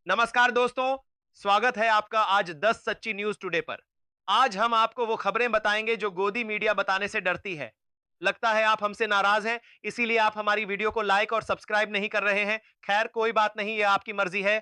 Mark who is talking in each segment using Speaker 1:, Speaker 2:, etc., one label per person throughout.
Speaker 1: नमस्कार दोस्तों, स्वागत है आपका आज 10 सच्ची न्यूज टुडे पर। आज हम आपको वो खबरें बताएंगे जो गोदी मीडिया बताने से डरती है। लगता है आप हमसे नाराज हैं, इसीलिए आप हमारी वीडियो को लाइक और सब्सक्राइब नहीं कर रहे हैं। खैर कोई बात नहीं, ये आपकी मर्जी है,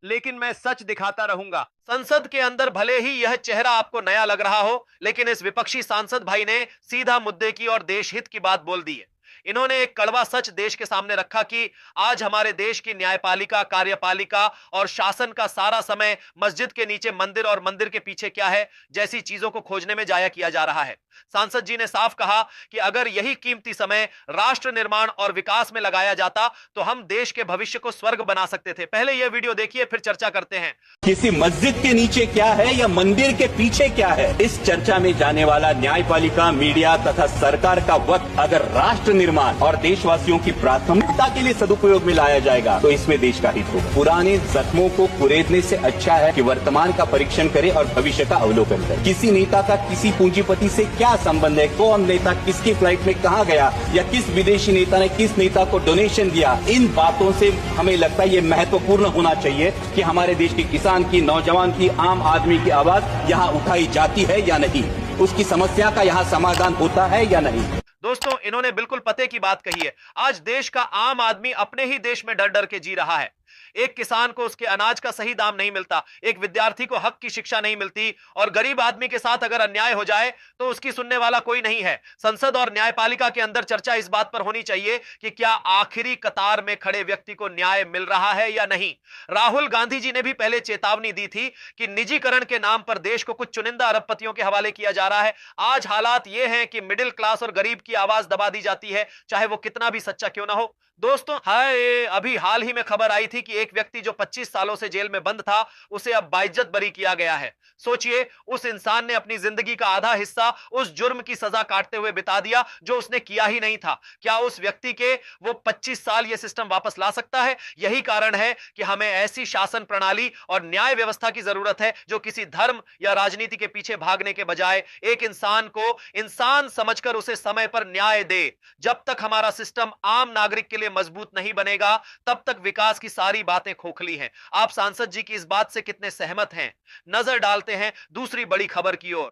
Speaker 1: लेकिन मैं सच दिखाता रहूंगा। संसद के अंदर भले ही यह चेहरा आपको नया लग रहा हो, लेकिन इस विपक्षी सांसद भाई ने सीधा मुद्दे की और देश हित की बात बोल दी है। इन्होंने एक कड़वा सच देश के सामने रखा कि आज हमारे देश की न्यायपालिका, कार्यपालिका और शासन का सारा समय मस्जिद के नीचे मंदिर और मंदिर के पीछे क्या है जैसी चीजों को खोजने में जाया किया जा रहा है। सांसद जी ने साफ कहा कि अगर यही कीमती समय राष्ट्र निर्माण और विकास में लगाया जाता तो हम देश के भविष्य को स्वर्ग बना सकते थे। पहले यह वीडियो देखिए, फिर चर्चा करते हैं।
Speaker 2: किसी मस्जिद के नीचे क्या है या मंदिर के पीछे क्या है, इस चर्चा में जाने वाला न्यायपालिका, मीडिया तथा सरकार का वक्त अगर राष्ट्र निर्माण और देशवासियों की प्राथमिकता के लिए सदुपयोग में लाया जाएगा तो इसमें देश का हित होगा। पुराने जख्मों को कुरेदने से अच्छा है कि वर्तमान का परीक्षण करे और भविष्य का अवलोकन करे। किसी नेता का किसी पूंजीपति से क्या संबंध है, कौन नेता किसकी फ्लाइट में कहां गया या किस विदेशी नेता ने किस नेता को डोनेशन दिया, इन बातों से हमें लगता है ये महत्वपूर्ण होना चाहिए कि हमारे देश के किसान की, नौजवान की, आम आदमी की आवाज यहाँ उठाई जाती है या नहीं, उसकी समस्या का यहाँ समाधान होता है या नहीं।
Speaker 1: दोस्तों, इन्होंने बिल्कुल पते की बात कही है। आज देश का आम आदमी अपने ही देश में डर डर के जी रहा है। एक किसान को उसके अनाज का सही दाम नहीं मिलता, एक विद्यार्थी को हक की शिक्षा नहीं मिलती, और गरीब आदमी के साथ अगर अन्याय हो जाए तो उसकी सुनने वाला कोई नहीं है। संसद और न्यायपालिका के अंदर चर्चा इस बात पर होनी चाहिए कि क्या आखिरी कतार में खड़े व्यक्ति को न्याय मिल रहा है या नहीं। राहुल गांधी जी ने भी पहले चेतावनी दी थी कि निजीकरण के नाम पर देश को कुछ चुनिंदा अरबपतियों के हवाले किया जा रहा है। आज हालात यह हैं कि मिडिल क्लास और गरीब की आवाज दबा दी जाती है, चाहे वो कितना भी सच्चा क्यों ना हो। दोस्तों, हाय, अभी हाल ही में खबर आई थी कि एक व्यक्ति जो 25 सालों से जेल में बंद था, उसे अब बाइज्जत बरी किया गया है। सोचिए, उस इंसान ने अपनी जिंदगी का आधा हिस्सा उस जुर्म की सजा काटते हुए बिता दिया जो उसने किया ही नहीं था। क्या उस व्यक्ति के वो 25 साल ये सिस्टम वापस ला सकता है? यही कारण है कि हमें ऐसी शासन प्रणाली और न्याय व्यवस्था की जरूरत है जो किसी धर्म या राजनीति के पीछे भागने के बजाय एक इंसान को इंसान समझकर उसे समय पर न्याय दे। जब तक हमारा सिस्टम आम नागरिक के लिए मजबूत नहीं बनेगा, तब तक विकास की सारी बातें खोखली हैं। आप सांसद जी की इस बात से कितने सहमत हैं? नजर डालते हैं दूसरी बड़ी खबर की ओर।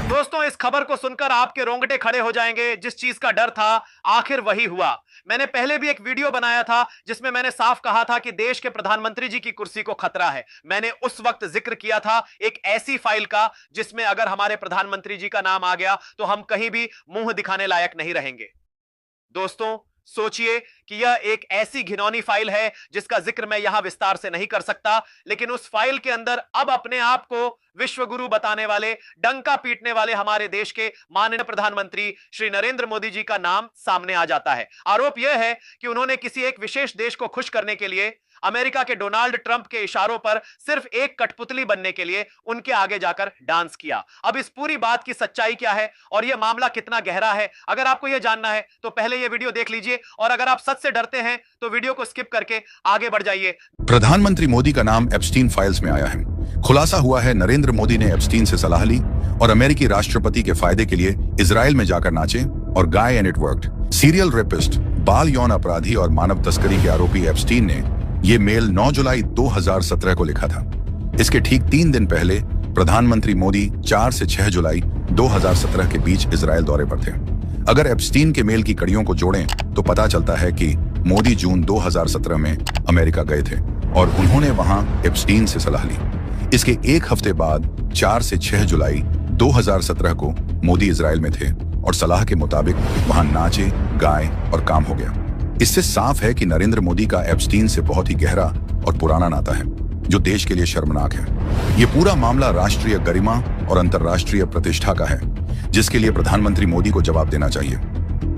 Speaker 1: दोस्तों, इस खबर को सुनकर आपके रोंगटे खड़े हो जाएंगे। जिस चीज का डर था, आखिर वही हुआ। मैंने पहले भी एक वीडियो बनाया था जिसमें मैंने साफ कहा था कि देश के प्रधानमंत्री जी की कुर्सी को खतरा है। मैंने उस वक्त जिक्र किया था एक ऐसी फाइल का जिसमें अगर हमारे प्रधानमंत्री जी का नाम आ गया तो हम कहीं भी मुंह दिखाने लायक नहीं रहेंगे। दोस्तों, सोचिए कि यह एक ऐसी घिनौनी फाइल है जिसका जिक्र मैं यहां विस्तार से नहीं कर सकता, लेकिन उस फाइल के अंदर अब अपने आप को विश्व गुरु बताने वाले, डंका पीटने वाले हमारे देश के माननीय प्रधानमंत्री श्री नरेंद्र मोदी जी का नाम सामने आ जाता है। आरोप यह है कि उन्होंने किसी एक विशेष देश को खुश करने के लिए अमेरिका के डोनाल्ड ट्रंप के इशारों पर सिर्फ एक कठपुतली बनने के लिए उनके आगे जाकर डांस किया। अब इस पूरी बात की सच्चाई क्या है और यह मामला कितना गहरा है, अगर आपको यह जानना है तो पहले यह वीडियो देख लीजिए, और अगर आप सच से डरते हैं तो वीडियो को स्किप करके आगे बढ़ जाइए।
Speaker 3: प्रधानमंत्री मोदी का नाम एप्स्टीन फाइल्स में आया है। खुलासा हुआ है नरेंद्र मोदी ने एप्स्टीन से सलाह ली और अमेरिकी राष्ट्रपति के फायदे के लिए इजराइल में जाकर नाचे और गाए, and it worked. Serial rapist, बाल यौन अपराधी और मानव तस्करी के आरोपी एप्स्टीन ने ये मेल 9 जुलाई 2017 को लिखा था। इसके ठीक 3 दिन पहले प्रधानमंत्री मोदी 4 से 6 जुलाई 2017 के बीच इजराइल दौरे पर थे। अगर एप्स्टीन के मेल की कड़ियों को जोड़ें तो पता चलता है कि मोदी जून 2017 में अमेरिका गए थे और उन्होंने वहां एप्स्टीन से सलाह ली। इसके एक हफ्ते बाद 4 से 6 जुलाई 2017 को मोदी इजराइल में थे और सलाह के मुताबिक वहां नाचे, गाए और काम हो गया। इससे साफ है कि नरेंद्र मोदी का एप्स्टीन से बहुत ही गहरा और पुराना नाता है, जो देश के लिए शर्मनाक है। ये पूरा मामला राष्ट्रीय गरिमा और अंतर्राष्ट्रीय प्रतिष्ठा का है, जिसके लिए प्रधानमंत्री मोदी को जवाब देना चाहिए।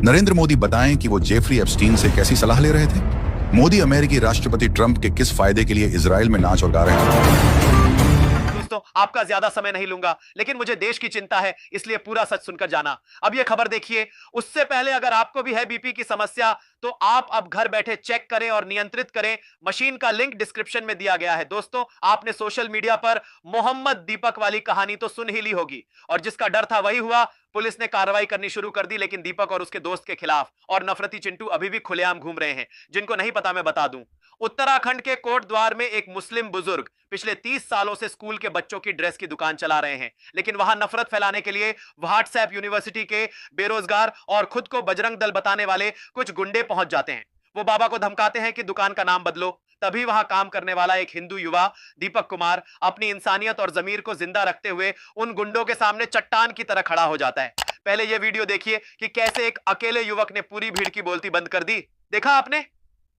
Speaker 3: नरेंद्र मोदी बताएं कि वो जेफरी एप्स्टीन से कैसी सलाह ले रहे थे। मोदी अमेरिकी राष्ट्रपति ट्रंप के किस फायदे के लिए इजराइल में नाच और गा रहे थे।
Speaker 1: दोस्तों, आपका ज्यादा समय नहीं लूंगा, लेकिन मुझे देश की चिंता है, इसलिए पूरा सच सुनकर जाना। अब यह खबर देखिए। उससे पहले अगर आपको भी है बीपी की समस्या, तो आप अब घर बैठे चेक करें और नियंत्रित करें। मशीन का लिंक डिस्क्रिप्शन में दिया गया है। दोस्तों, आपने सोशल मीडिया पर मोहम्मद दीपक वाली कहानी तो सुन ही ली होगी, और जिसका डर था वही हुआ। पुलिस ने कार्रवाई करनी शुरू कर दी, लेकिन दीपक और उसके दोस्त के खिलाफ। और नफरती चिंटू अभी भी खुलेआम घूम रहे हैं। जिनको नहीं पता मैं बता दूं, उत्तराखंड के कोटद्वार में एक मुस्लिम बुजुर्ग पिछले 30 सालों से स्कूल के बच्चों की ड्रेस की दुकान चला रहे हैं, लेकिन वहां नफरत फैलाने के लिए व्हाट्सएप यूनिवर्सिटी के बेरोजगार और खुद को बजरंग दल बताने वाले कुछ गुंडे पहुंच जाते हैं। वो बाबा को धमकाते हैं कि दुकान का नाम बदलो। तभी वहां काम करने वाला एक हिंदू युवा दीपक कुमार अपनी इंसानियत और जमीर को जिंदा रखते हुए उन गुंडों के सामने चट्टान की तरह खड़ा हो जाता है। पहले यह वीडियो देखिए कि कैसे एक अकेले युवक ने पूरी भीड़ की बोलती बंद कर दी। देखा आपने?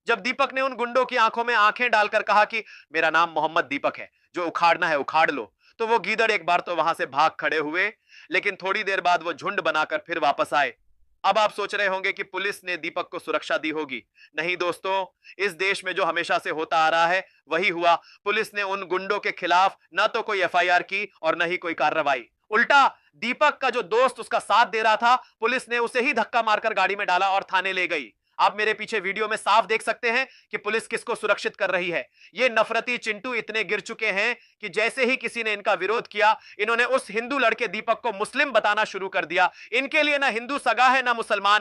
Speaker 1: जब दीपक ने उन गुंडों की आंखों में आंखें डालकर कहा कि मेरा नाम मोहम्मद दीपक है, जो उखाड़ना है उखाड़ लो, तो वो गीदड़ एक बार तो वहां से भाग खड़े हुए, लेकिन थोड़ी देर बाद वो झुंड बनाकर फिर वापस आए। अब आप सोच रहे होंगे कि पुलिस ने दीपक को सुरक्षा दी होगी। नहीं दोस्तों, इस देश में जो हमेशा से होता आ रहा है वही हुआ। पुलिस ने उन गुंडों के खिलाफ न तो कोई एफआईआर की और न ही कोई कार्रवाई। उल्टा दीपक का जो दोस्त उसका साथ दे रहा था, पुलिस ने उसे ही धक्का मारकर गाड़ी में डाला और थाने ले गई। आप मेरे पीछे वीडियो में साफ देख सकते हैं कि पुलिस किसको सुरक्षित कर रही है। ये नफरती चिंटू इतने गिर चुके हैं कि जैसे ही किसी ने इनका विरोध किया, इन्होंने उस हिंदू लड़के दीपक को मुस्लिम बताना शुरू कर दिया। इनके लिए ना हिंदू सगा है ना मुसलमान,